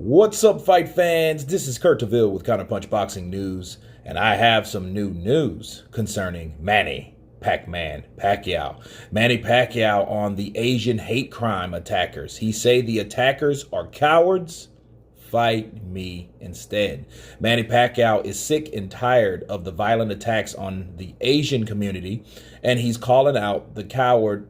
What's up, fight fans? This is Kurt DeVille with Counterpunch Boxing News, and I have some new news concerning Manny Pacquiao. Manny Pacquiao on the Asian hate crime attackers. He say the attackers are cowards. Fight me instead. Manny Pacquiao is sick and tired of the violent attacks on the Asian community, and he's calling out the cowards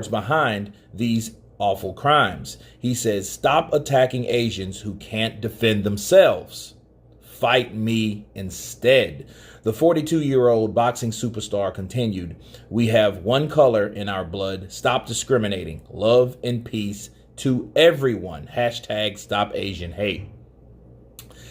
behind these awful crimes. He says, stop attacking Asians who can't defend themselves. Fight me instead. The 42-year-old boxing superstar continued, we have one color in our blood. Stop discriminating. Love and peace to everyone. Hashtag stop Asian hate.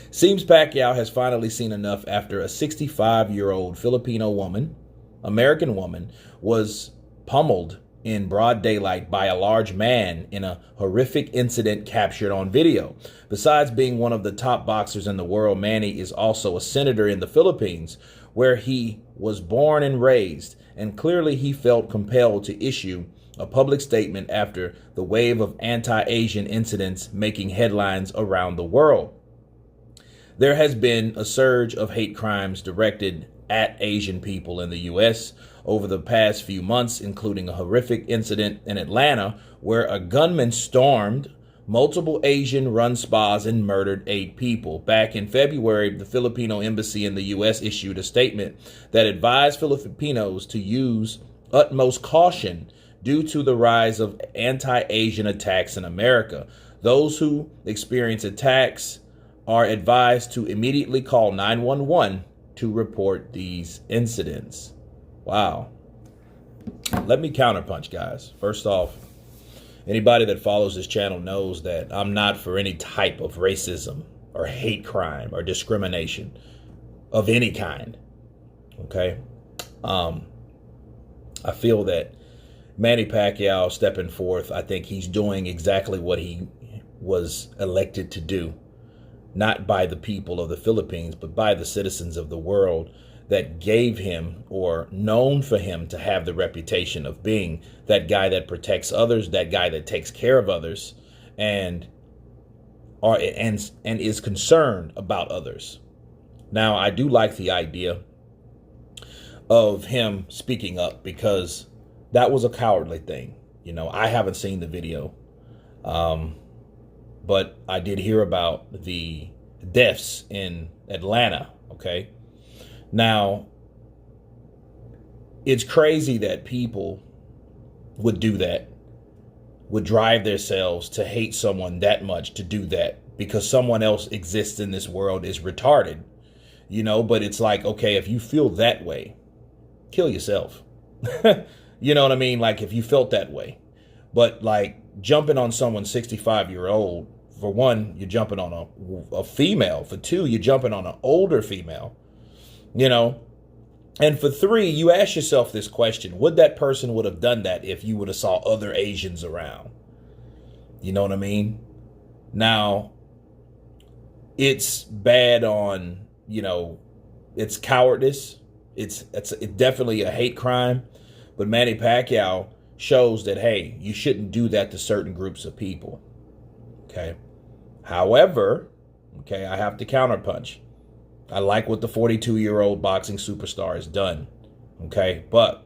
Seems Pacquiao has finally seen enough after a 65-year-old Filipino woman, American woman, was pummeled in broad daylight by a large man in a horrific incident captured on video. Besides being one of the top boxers in the world, Manny is also a senator in the Philippines, where he was born and raised, and clearly he felt compelled to issue a public statement after the wave of anti-Asian incidents making headlines around the world. There has been a surge of hate crimes directed at Asian people in the U.S. over the past few months, including a horrific incident in Atlanta where a gunman stormed multiple Asian-run spas and murdered 8 people. Back in February, the Filipino embassy in the U.S. issued a statement that advised Filipinos to use utmost caution due to the rise of anti-Asian attacks in America. Those who experience attacks are advised to immediately call 911 to report these incidents. Wow. Let me counterpunch, guys. First off, anybody that follows this channel knows that I'm not for any type of racism or hate crime or discrimination of any kind. Okay? I feel that Manny Pacquiao stepping forth, I think he's doing exactly what he was elected to do. Not by the people of the Philippines, but by the citizens of the world that gave him or known for him to have the reputation of being that guy that protects others, that guy that takes care of others, and is concerned about others. Now, I do like the idea of him speaking up because that was a cowardly thing. You know, I haven't seen the video. But I did hear about the deaths in Atlanta, okay? Now, it's crazy that people would do that, would drive themselves to hate someone that much to do that because someone else exists in this world is retarded, you know? But it's like, okay, if you feel that way, kill yourself. You know what I mean? Like, if you felt that way. But like jumping on someone 65-year-old, for one, you're jumping on a female. For two, you're jumping on an older female, you know. And for three, you ask yourself this question: would that person would have done that if you would have saw other Asians around? You know what I mean? Now, it's bad on, you know, it's cowardice. It's definitely a hate crime. But Manny Pacquiao shows that, hey, you shouldn't do that to certain groups of people. Okay. However, okay, I have to counterpunch. I like what the 42-year-old boxing superstar has done. Okay. But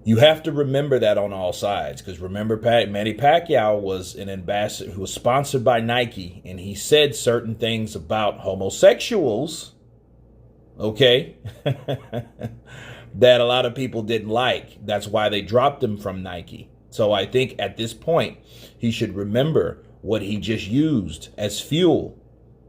you have to remember that on all sides, because remember, Manny Pacquiao was an ambassador who was sponsored by Nike, and he said certain things about homosexuals. Okay. That a lot of people didn't like. That's why they dropped him from Nike. So I think at this point, he should remember what he just used as fuel,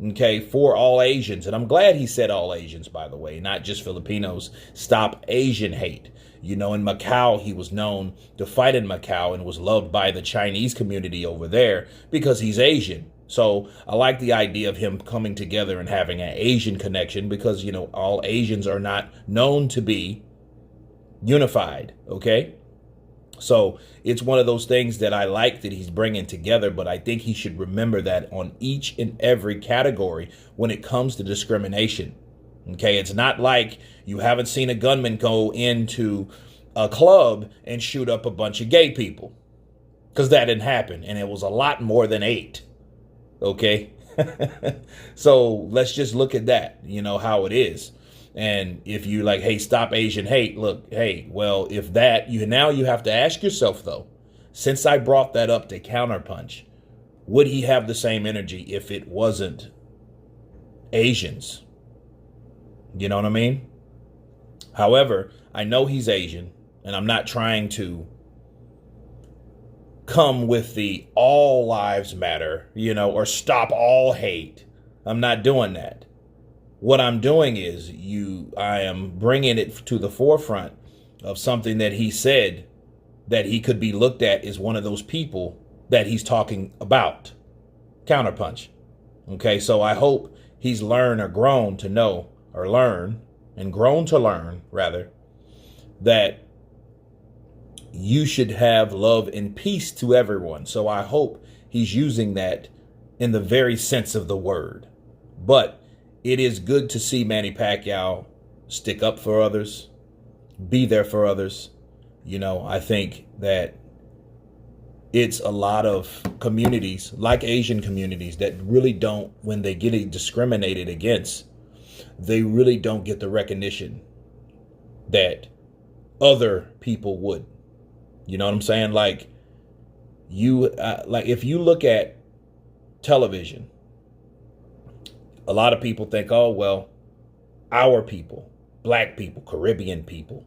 okay, for all Asians. And I'm glad he said all Asians, by the way, not just Filipinos. Stop Asian hate. You know, in Macau, he was known to fight in Macau and was loved by the Chinese community over there because he's Asian. So I like the idea of him coming together and having an Asian connection because, you know, all Asians are not known to be unified, okay? So it's one of those things that I like that he's bringing together, but I think he should remember that on each and every category when it comes to discrimination, okay? It's not like you haven't seen a gunman go into a club and shoot up a bunch of gay people. because that didn't happen. And it was a lot more than 8. Okay. So let's just look at that, how it is. And if you like, hey, stop Asian hate, look, hey, well, if that, you have to ask yourself, though, since I brought that up to Counterpunch, would he have the same energy if it wasn't Asians? You know what I mean? However, I know he's Asian, and I'm not trying to come with the all lives matter, or stop all hate. I'm not doing that. What I'm doing is I am bringing it to the forefront of something that he said that he could be looked at as one of those people that he's talking about. Counterpunch. Okay, so I hope he's learned or grown to know, or learn and grown to learn, rather, that you should have love and peace to everyone. So I hope he's using that in the very sense of the word. But it is good to see Manny Pacquiao stick up for others, be there for others. I think that it's a lot of communities, like Asian communities, that really don't, when they get discriminated against, they really don't get the recognition that other people would. You know what I'm saying? Like if you look at television, a lot of people think, oh, well, our people, black people, Caribbean people,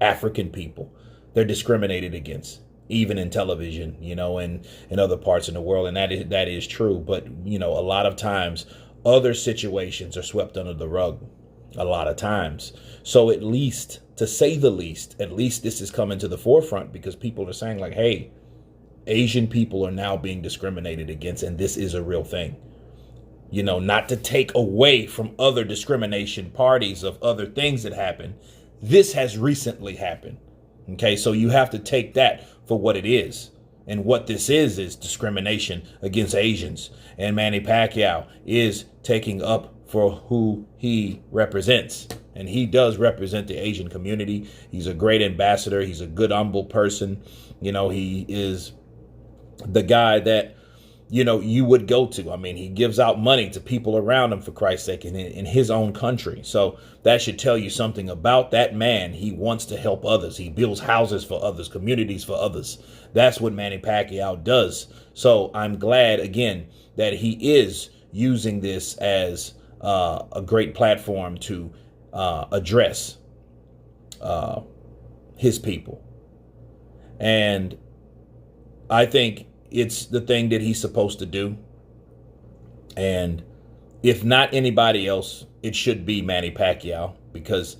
African people, they're discriminated against, even in television, and in other parts of the world. And that is true. But, a lot of times other situations are swept under the rug a lot of times. So at least, to say the least, at least this is coming to the forefront because people are saying like, hey, Asian people are now being discriminated against, and this is a real thing. Not to take away from other discrimination parties of other things that happen. This has recently happened. Okay, so you have to take that for what it is. And what this is discrimination against Asians. And Manny Pacquiao is taking up for who he represents. And he does represent the Asian community. He's a great ambassador. He's a good, humble person. He is the guy that you would go to. I mean, he gives out money to people around him, for Christ's sake, in his own country. So that should tell you something about that man. He wants to help others. He builds houses for others, communities for others. That's what Manny Pacquiao does. So I'm glad, again, that he is using this as a great platform to address his people. And I think it's the thing that he's supposed to do. And if not anybody else, it should be Manny Pacquiao, because,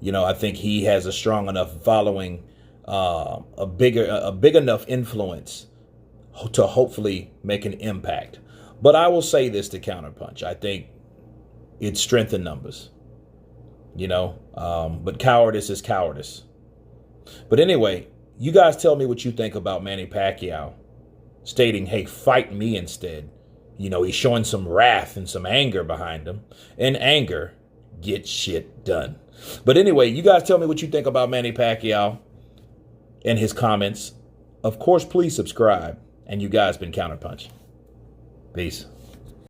I think he has a strong enough following, a big enough influence to hopefully make an impact. But I will say this to Counterpunch. I think it's strength in numbers, but cowardice is cowardice. But anyway, you guys tell me what you think about Manny Pacquiao stating, hey, fight me instead. He's showing some wrath and some anger behind him. And anger gets shit done. But anyway, you guys tell me what you think about Manny Pacquiao and his comments. Of course, please subscribe. And you guys been Counterpunch. Peace.